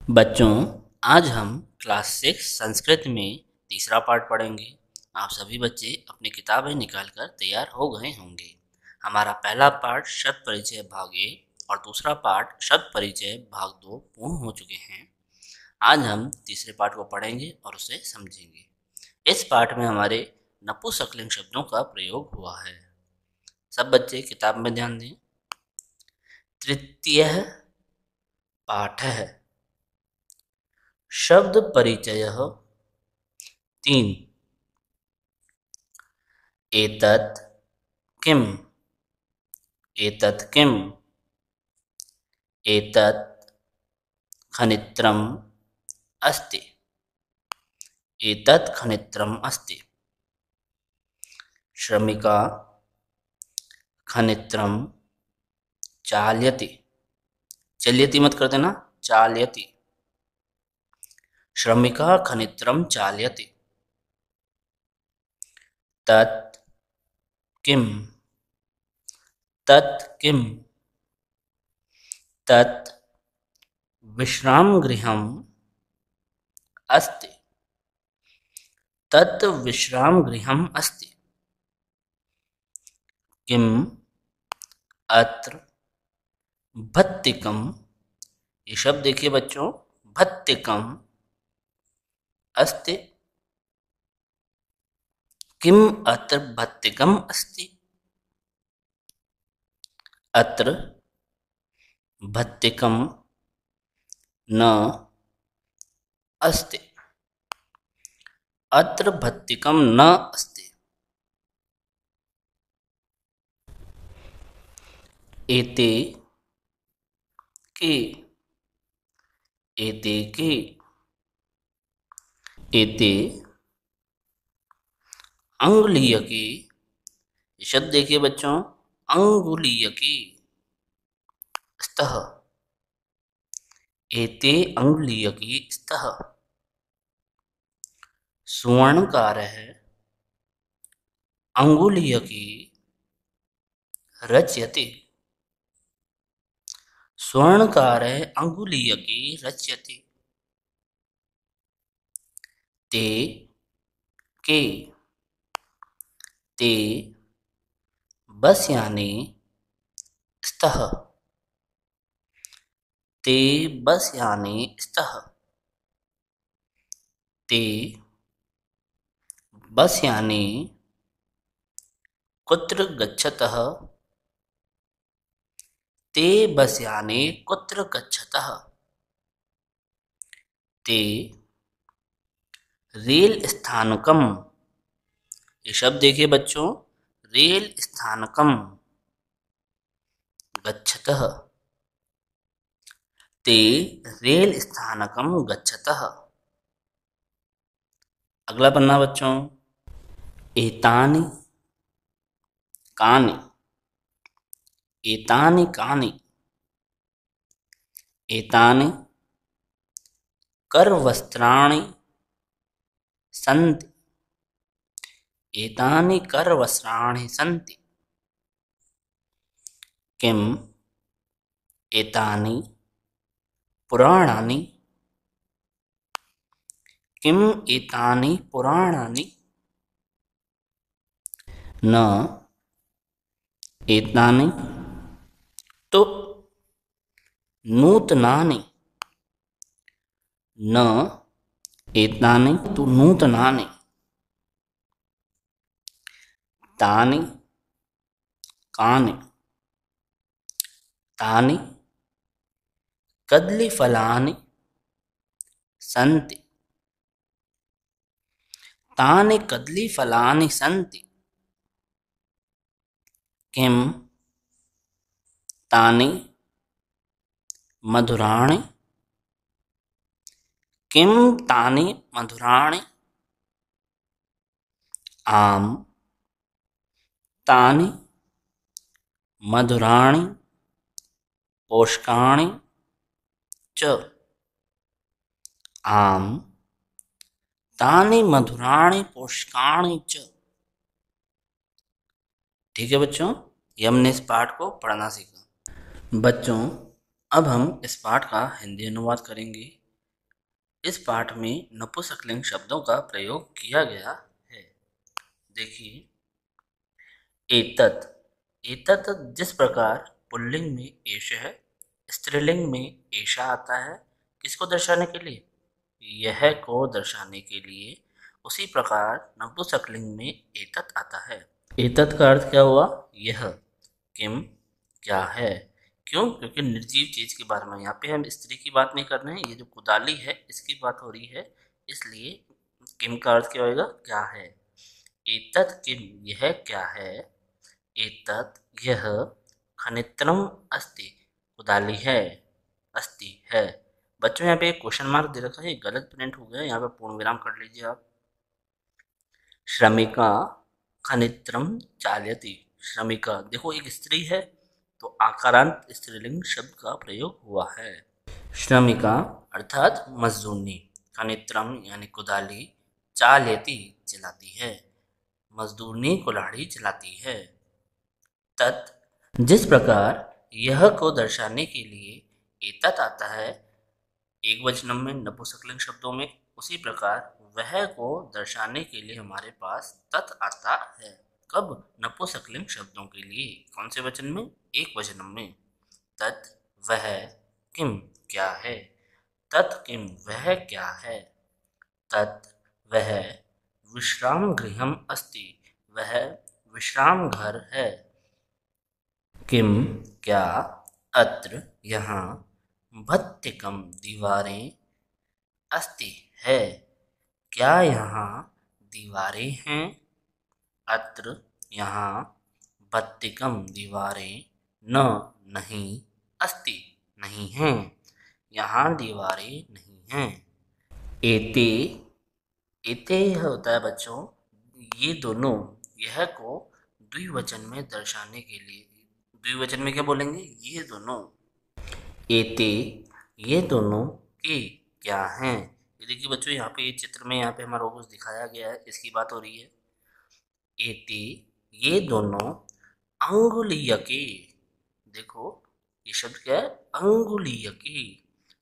बच्चों, आज हम क्लास 6 संस्कृत में तीसरा पाठ पढ़ेंगे। आप सभी बच्चे अपनी किताबें निकालकर तैयार हो गए होंगे। हमारा पहला पाठ शब्द परिचय भाग 1 और दूसरा पाठ शब्द परिचय भाग 2 पूर्ण हो चुके हैं। आज हम तीसरे पाठ को पढ़ेंगे और उसे समझेंगे। इस पाठ में हमारे नपुंसकलिंग शब्दों का प्रयोग हुआ है। सब बच्चे किताब में ध्यान दें। तृतीय पाठ है। शब्द परिचय 3। एतत् किम्? एतत् किम्? एतत् खनित्रम् अस्ति। एतत् खनित्रम् अस्ति। श्रमिका खनित्रं चालयति। चलयति मत कर देना, चालयति। श्रमिका खनित्रं चालयति। तत् किम्? तत् किम्? तत् विश्रामगृहम् अस्ति। तत् विश्रामगृहम् अस्ति। किम् अत्र भत्तिकम्? ये शब्द देखिए बच्चों, भत्तिकम् अस्ति। किम् अत्र भत्तिकम् अस्ति? अत्र भत्तिकम् न अस्ति। अत्र भत्तिकम् न अस्ति। एते के? एते के? एते अंगुलीयके। ये शब्द देखिए बच्चों, अंगुलीयके। स्तः। एते अंगुलीयके स्तः। सुवर्णकारः अंगुलीयके रच्यते। स्वर्णकारः अंगुलीयके रच्यते। ते के? ते बसयाने स्तः। ते बसयाने स्तः। ते बसयाने कुत्र गच्छतः? ते बसयाने कुत्र गच्छतः? ते रेल स्थानकम। ये शब्द देखिए बच्चों, रेल स्थानकम गच्छतः। ते रेल स्थानकम गच्छतः। अगला पन्ना बच्चों, एतानि कानि? एतानि कानि? एतानि करवस्त्राणि सन्ति। एतानि करवस्त्राणि सन्ति। किम् एतानि पुराणानि? किम् एतानि पुराणानि? न एतानि तु नूतनानि। न एतानि तु नूतनानि। तानि कानि? तानि कदलीफलानि सन्ति। तानि कदलीफलानि सन्ति। किम् तानि मधुराणि? किम् तानि मधुराणि? आम् तानि मधुराणि पोषकाणि च। आम् तानि मधुराणि पोषकाणि च। ठीक है बच्चों, ये हमने इस पाठ को पढ़ना सीखा। बच्चों, अब हम इस पाठ का हिंदी अनुवाद करेंगे। इस पाठ में नपुंसकलिंग शब्दों का प्रयोग किया गया है। देखिए, एतत्। एतत् जिस प्रकार पुल्लिंग में एष है, स्त्रीलिंग में एषा आता है, किसको दर्शाने के लिए? यह को दर्शाने के लिए। उसी प्रकार नपुंसकलिंग में एतत् आता है। एतत् का अर्थ क्या हुआ? यह। किम, क्या है। क्यों? क्योंकि निर्जीव चीज के बारे में, यहाँ पे हम स्त्री की बात नहीं कर रहे हैं, ये जो कुदाली है इसकी बात हो रही है, इसलिए किम का अर्थ क्या होगा? क्या है। एतत् किम, यह क्या है। एतत्, यह खनित्रम अस्ति, कुदाली है। अस्ति, है। बच्चों यहाँ पे एक क्वेश्चन मार्क दे रखा है, ये गलत प्रिंट हो गया, यहाँ पे पूर्ण विराम कर लीजिए आप। श्रमिका खनित्रम चालयति। श्रमिका, देखो एक स्त्री है तो आकारांत स्त्रीलिंग शब्द का प्रयोग हुआ है। श्रमिका अर्थात मजदूरनी, खनित्रम यानी कुदाली, चालयति चलाती है, मजदूरनी कुल्हाड़ी चलाती है। तत्, जिस प्रकार यह को दर्शाने के लिए एतत् आता है एक वचनम में नपुंसकलिंग शब्दों में, उसी प्रकार वह को दर्शाने के लिए हमारे पास तत् आता है। कब? नपुंसकलिंग शब्दों के लिए। कौन से वचन में? एक वचनम में। तत्, वह, किम, क्या है। तत् किम, वह क्या है। तत्, वह विश्राम गृहम अस्ति, वह विश्राम घर है। किम, क्या। अत्र, यहाँ। भत्तिकम, दीवारें। अस्ति, है। क्या यहाँ दीवारें हैं। अत्र, यहाँ। भत्तिकम, दीवारें। न, नहीं। अस्ति, नहीं हैं। यहाँ दीवारें नहीं हैं। एते। एते होता है बच्चों ये दोनों, यह को द्विवचन में दर्शाने के लिए। द्विवचन में क्या बोलेंगे? ये दोनों। एते, ये दोनों। के, क्या हैं। ये देखिए बच्चों, यहाँ पे ये चित्र में यहाँ पे हमारा कुछ दिखाया गया है, इसकी बात हो रही है। एते, ये दोनों। अंगुलीयके, देखो ये शब्द क्या है? अंगुलीयके।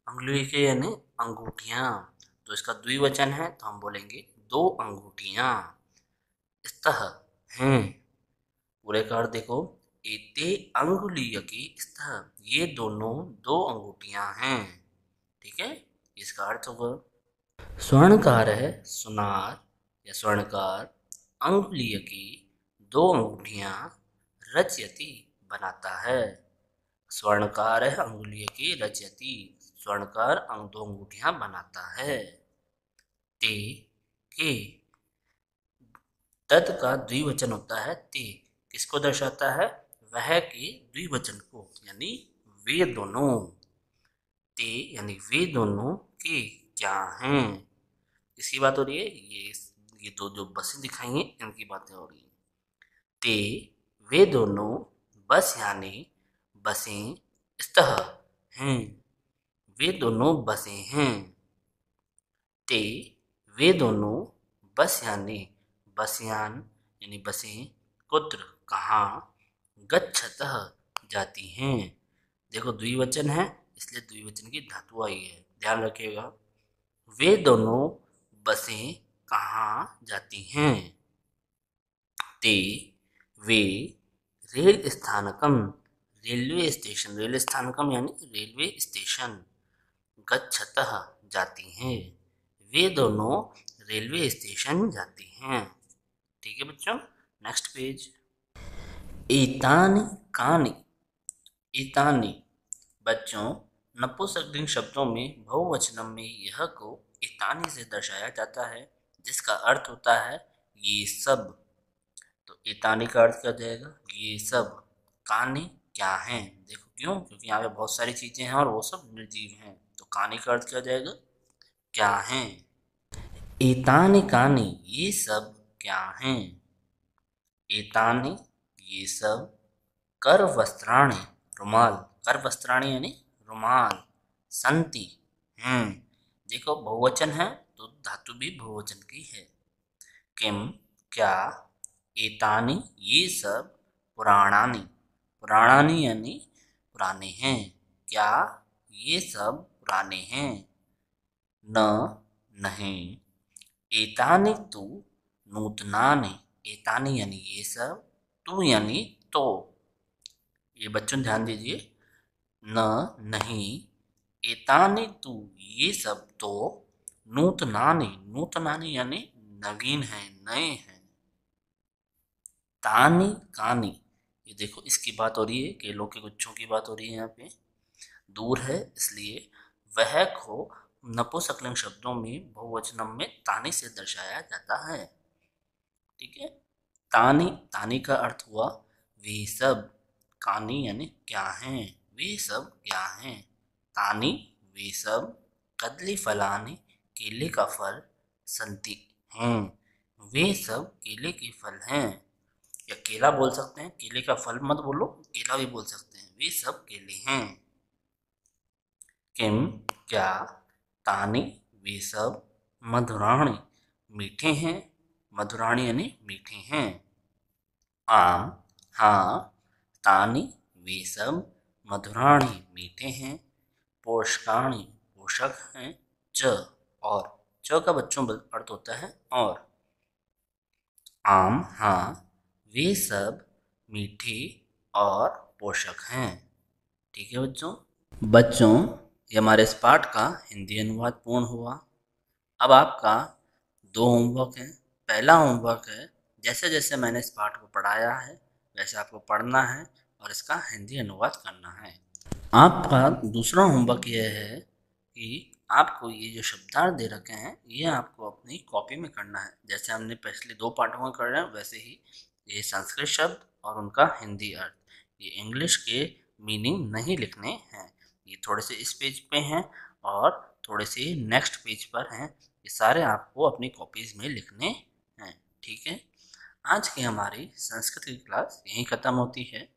अंगुलीयके यानी अंगूठियां, तो इसका द्विवचन है तो हम बोलेंगे दो अंगूठियां। स्तः, हैं। पूरे का अर्थ देखो, एते अंगुलीयके स्तः, ये दोनों दो अंगूठियां हैं। ठीक है, इसका अर्थ होगा स्वर्णकार है सुनार या स्वर्णकार, अंगुलीयकी दो अंगूठियां, रचयति बनाता है। स्वर्णकार है अंगुलीयकी रचयति, स्वर्णकार दो अंगूठियां बनाता है। ते, के। तत् का द्विवचन होता है ते, किसको दर्शाता है? वह के द्विवचन को, यानी वे दोनों। ते यानी वे दोनों के क्या हैं। इसकी बात हो रही है, ये दो जो बसें दिखाई हैं इनकी बातें हो रही हैं। ते, वे दोनों। बस यानी बसें। स्तः, हैं। वे दोनों बसें हैं। ते, वे दोनों। बस यानी बसयान यानी बसें। कुत्र, कहाँ। गच्छतः, जाती हैं। देखो द्विवचन है इसलिए द्विवचन की धातु आई है, ध्यान रखिएगा। वे दोनों बसें कहाँ जाती हैं। ते, वे। रेल स्थानकम, रेलवे स्टेशन। रेल स्थानकम यानी रेलवे स्टेशन। गच्छतः, जाती हैं। वे दोनों रेलवे स्टेशन जाती हैं। ठीक है बच्चों, नेक्स्ट पेज। एतानि कानि। एतानि बच्चों नपुंसकलिंग शब्दों में बहुवचनम में यह को एतानि से दर्शाया जाता है, जिसका अर्थ होता है ये सब। तो एतानि का अर्थ क्या हो जाएगा? ये सब। कानि, क्या हैं। देखो क्यों? क्योंकि यहाँ पे बहुत सारी चीजें हैं और वो सब निर्जीव हैं, तो कानि का अर्थ क्या हो जाएगा? क्या हैं। एतानि कानि, ये सब क्या हैं। एतानि, ये सब। कर वस्त्राणि, रुमाल। कर वस्त्राणि यानी रुमाल। संति, हैं। देखो बहुवचन है तो धातु भी बहुवचन की है। किम, क्या। एतानि, ये सब। पुराणानि, पुराणानि यानी पुराने हैं। क्या, ये सब पुराने हैं। न नहीं, एतानि तु नूतनानि, एतानि यानी ये सब, तू यानी तो। ये बच्चों ध्यान दीजिए, न नहीं, एतानि तु ये सब तो, नूतनानि, नूतनानि यानी नवीन है, नए हैं। तानि कानि, ये देखो इसकी बात हो रही है, केलों के गुच्छों की बात हो रही है यहाँ पे। दूर है इसलिए वह को नपुंसकलिंग शब्दों में बहुवचनम में तानि से दर्शाया जाता है। ठीक है, तानि, तानि का अर्थ हुआ वे सब, कानी यानी क्या हैं, वे सब क्या हैं। तानि वे सब, कदली फलानि केले का फल, संति हैं, वे सब केले के फल हैं। या केला बोल सकते हैं, केले का फल मत बोलो, केला भी बोल सकते हैं, वे सब केले हैं। किम क्या, तानि वे सब, मधुराणि मीठे हैं, मधुराणि यानी मीठे हैं। आम हाँ, तानि वे सब, मधुराणि मीठे हैं, पोषकाणि पोषक हैं, च और, च का बच्चों अर्थ होता है और। आम हाँ, वे सब मीठे और पोषक हैं। ठीक है बच्चों ये हमारे इस पाठ का हिंदी अनुवाद पूर्ण हुआ। अब आपका 2 होमवर्क है। पहला होमवर्क है, जैसे जैसे मैंने इस पाठ को पढ़ाया है वैसे आपको पढ़ना है और इसका हिंदी अनुवाद करना है। आपका दूसरा होमवर्क यह है कि आपको ये जो शब्दार्थ दे रखे हैं ये आपको अपनी कॉपी में करना है। जैसे हमने पिछले 2 पाठों में कर रहे हैं वैसे ही ये संस्कृत शब्द और उनका हिंदी अर्थ, ये इंग्लिश के मीनिंग नहीं लिखने हैं। ये थोड़े से इस पेज पे हैं और थोड़े से नेक्स्ट पेज पर हैं। ये सारे आपको अपनी कॉपीज में लिखने हैं। ठीक है, आज की हमारी संस्कृत की क्लास यहीं ख़त्म होती है।